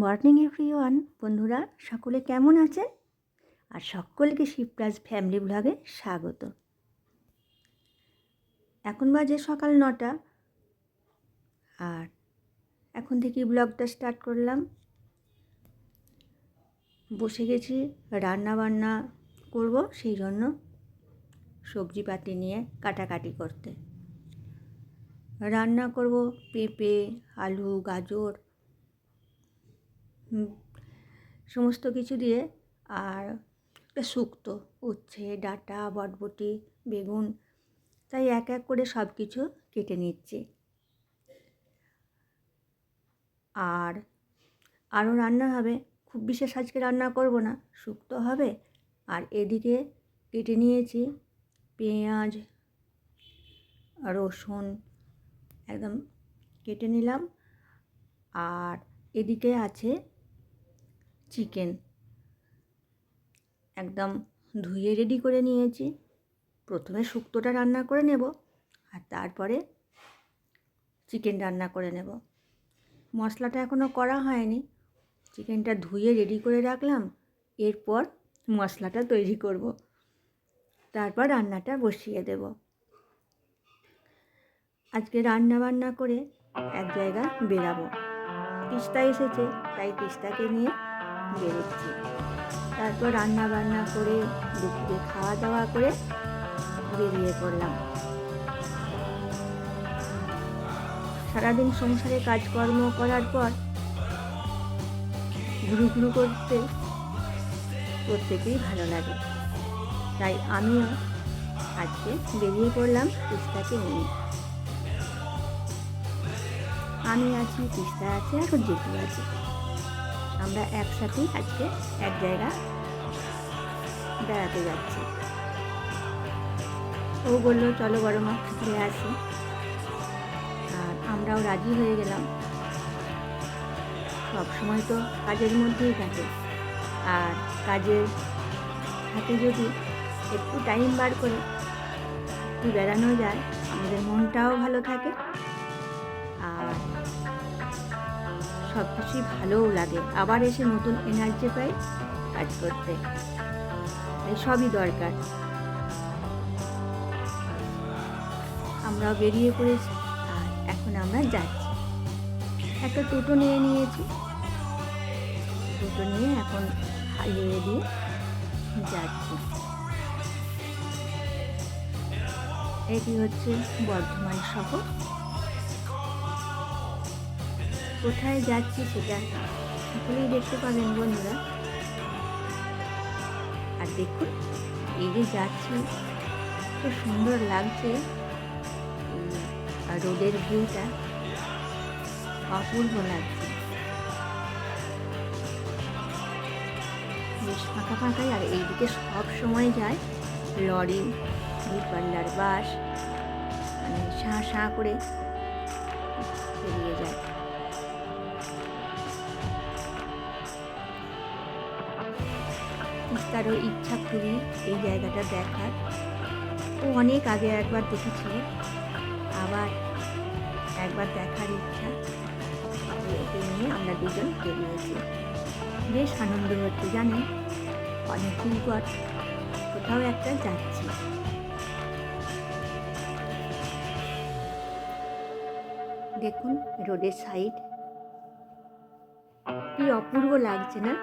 Morning everyone. বন্ধুরা সকলে কেমন আছেন? আর সকলকে শিবরাজ ফ্যামিলি ব্লগে স্বাগত। এখন বাজে সকাল 9টা, আর এখন থেকেই ব্লগটা স্টার্ট করলাম। বসে গেছি রান্না বান্না করব, সেই জন্য সবজিপাতি নিয়ে কাটাকাটি করতে। রান্না করব পেঁপে, আলু, গাজর সমস্ত কিছু দিয়ে, আর একটা শুক্তো, উচ্ছে, ডাঁটা, বটবটি, বেগুন, তাই এক এক করে সব কিছু কেটে নিচ্ছি। আর আরও রান্না হবে, খুব বিশেষ আজকে রান্না করব না, শুক্তো হবে। আর এদিকে কেটে নিয়েছি পেঁয়াজ, রসুন একদম কেটে নিলাম। আর এদিকে আছে চিকেন, একদম ধুয়ে রেডি করে নিয়েছি। প্রথমে শুক্তোটা রান্না করে নেব, আর তারপরে চিকেন রান্না করে নেব। মশলাটা এখনও করা হয়নি, চিকেনটা ধুয়ে রেডি করে রাখলাম, এরপর মশলাটা তৈরি করব, তারপর রান্নাটা বসিয়ে দেব। আজকে রান্না বান্না করে এক জায়গা বেরাবো, তিস্তা এসেছে, তাই তিস্তাকে নিয়ে বেরোচ্ছি। তারপর রান্না বান্না করে দুপুরে খাওয়া দাওয়া করে বেরিয়ে পড়লাম। সারাদিন সংসারে কাজকর্ম করার পর ঘুরু ঘুরু করতে প্রত্যেকেই ভালো লাগে, তাই আমিও আজকে বেরিয়ে পড়লাম তিস্তাকে নিয়ে। আমি আছি, তিস্তা আছে, আর জেঠু আছে। আমরা একসাথেই আজকে এক জায়গা বেড়াতে যাচ্ছি। ও বললো চলো বড় মা ঘুরে আসি, আর আমরাও রাজি হয়ে গেলাম। সব সময় তো কাজের মধ্যেই কাটে, আর কাজের হাতে যদি একটু টাইম বার করে একটু বেড়ানো যায়, আমাদের মনটাও ভালো থাকে, আর সব কিছুই ভালোও লাগে। আবার এসে নতুন এনার্জি পাই কাজ করতে, তাই সবই দরকার। আমরাও বেরিয়ে পড়েছি, আর এখন আমরা যাচ্ছি। একটা টোটো নিয়ে নিয়েছি, টোটো নিয়ে এখন হাইওয়ে দিয়ে যাচ্ছি। এটি হচ্ছে বর্ধমান শহর। কোথায় যাচ্ছি সেটা সকলেই দেখতে পাবেন বন্ধুরা। আর দেখুন, এই যে যাচ্ছি, খুব সুন্দর লাগছে, আর রোডের ভিউটা অপূর্ব লাগছে, বেশ ফাঁকা ফাঁকাই। আর এইদিকে সব সময় যায় লরি, দূরপাল্লার বাস, মানে শাঁ শাঁ করে বেরিয়ে যায়। তিস্তারও ইচ্ছা খুবই এই জায়গাটা দেখার। ও অনেক আগে একবার দেখেছি, আবার একবার দেখার ইচ্ছা। ওকে নিয়ে আমরা দুজন বেরিয়েছি। বেশ আনন্দ হচ্ছে, জানেন, অনেকদিন পর কোথাও একটা যাচ্ছি। দেখুন রোডের সাইড কি অপূর্ব লাগছে না?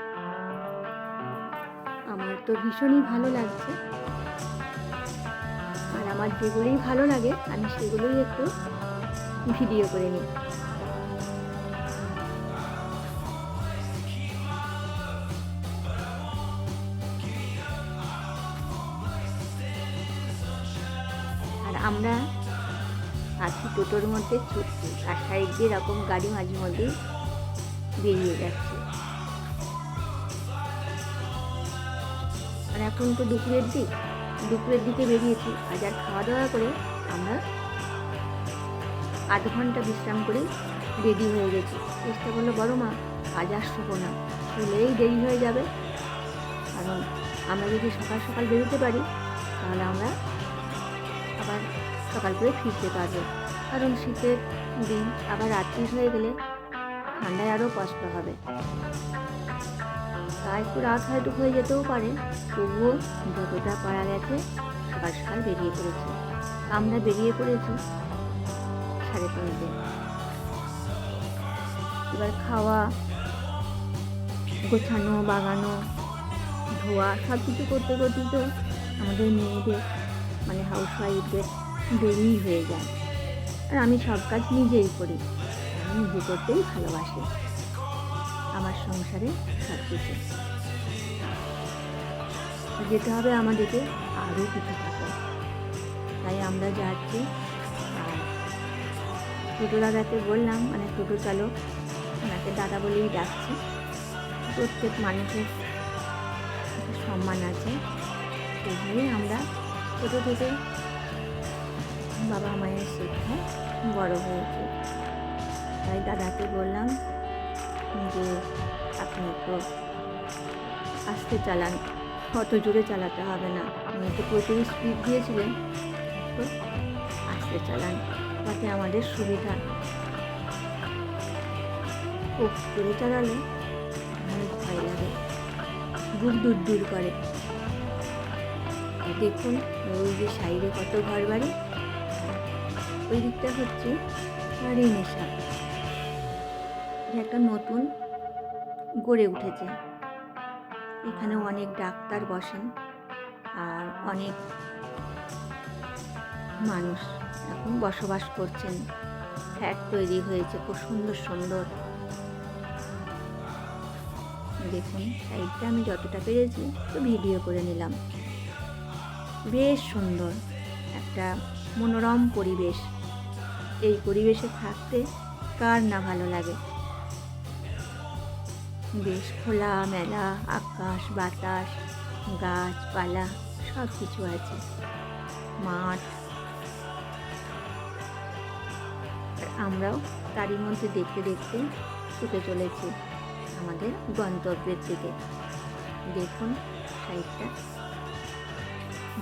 আমার তো ভীষণই ভালো লাগছে, আর আমার যেগুলোই ভালো লাগে আমি সেগুলোই একটু ভিডিও করে নিই। আর আমরা আছি টোটোর মধ্যে ছুটছি, আর সাইড দিয়ে এরকম গাড়ি মাঝে মধ্যেই বেরিয়ে যাচ্ছে। আর এখন তো দুপুরের দিকে বেরিয়েছি। আজ আর খাওয়া দাওয়া করে আমরা আধ ঘন্টা বিশ্রাম করে রেডি হয়ে গেছি। চেষ্টা করলো বড় মা আজ আর শুবো না, শুলেই দেরি হয়ে যাবে, কারণ আমরা যদি সকাল সকাল বেরোতে পারি তাহলে আমরা আবার সকাল করে ফিরতে পারবো। কারণ শীতের দিন আবার রাত্রি হয়ে গেলে ঠান্ডায় আরও কষ্ট হবে। তা একটু রাত হয়তো হয়ে যেতেও পারে, তবুও যতটা পারা গেছে সকাল সকাল বেরিয়ে পড়েছি। আমরা বেরিয়ে পড়েছি 3:30। এবার খাওয়া, গোছানো, বাগানো, ধোয়া সব কিছু করতে করতেই তো আমাদের মেয়েদের মানে হাউসওয়াইফদের দেরিই হয়ে যায়। আর আমি সব কাজ নিজেই করি, আমি নিজে করতেই ভালোবাসি আমার সংসারে সব কিছু। যেতে হবে আমাদেরকে আরও কিছু টাকা, তাই আমরা যাচ্ছি। আর টোটো দাদাকে বললাম, মানে টোটো চালক, ওনাকে দাদা বলেই ডাকছি। প্রত্যেক মানুষের একটা সম্মান আছে, সেইভাবেই আমরা ছোটো থেকে বাবা মায়ের শিক্ষায় বড় হয়েছে। তাই দাদাকে বললাম যে আপনি একটু আস্তে চালান, অত জোরে চালাতে হবে না। উনি তো প্রচুর স্পিড দিয়েছিলেন, তো আস্তে চালান, তাতে আমাদের সুবিধা। খুব জোরে চালালে অনেক ভয় লাগে, বুক দূর করে। দেখুন ওই যে সাইডে কত ঘর বাড়ি, ওই দিকটা হচ্ছে রিনেশা, একটা নতুন গড়ে উঠেছে। এখানে অনেক ডাক্তার বসেন আর অনেক মানুষ এখন বসবাস করছেন। ফ্ল্যাট তৈরি হয়েছে খুব সুন্দর সুন্দর। দেখুন সাইডটা আমি যতটা পেরেছি তো ভিডিও করে নিলাম। বেশ সুন্দর একটা মনোরম পরিবেশ। এই পরিবেশে থাকতে কার না ভালো লাগে। বেশ খোলা মেলা আকাশ, বাতাস, গাছপালা সব কিছু আছে, মাঠ। আমরাও তারই মধ্যে দেখতে দেখতে ছুটে চলেছি আমাদের গন্তব্যের দিকে। দেখুন সাইডটা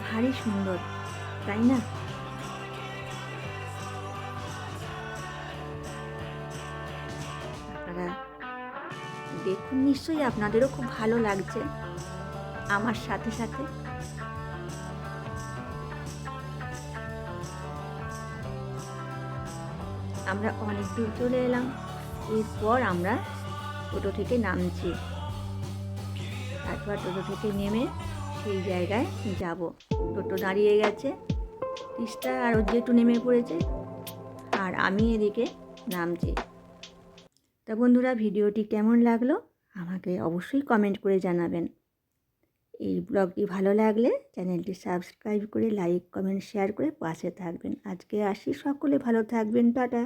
ভারী সুন্দর, তাই না? আপনারা দেখুন, নিশ্চয়ই আপনাদেরও খুব ভালো লাগছে আমার সাথে সাথে। আমরা অনেক দূর চলে এলাম। এরপর আমরা টোটো থেকে নামছি, তারপর টোটো থেকে নেমে সেই জায়গায় যাব। টোটো দাঁড়িয়ে গেছে, তিস্তা আর ওর জেঠু নেমে পড়েছে, আর আমি এদিকে নামছি। তা বন্ধুরা, ভিডিওটি কেমন লাগলো আমাকে অবশ্যই কমেন্ট করে জানাবেন। এই ব্লগটি ভালো লাগলে চ্যানেলটি সাবস্ক্রাইব করে লাইক, কমেন্ট, শেয়ার করে পাশে থাকবেন। আজকে আসি, সকলে ভালো থাকবেন, টাটা।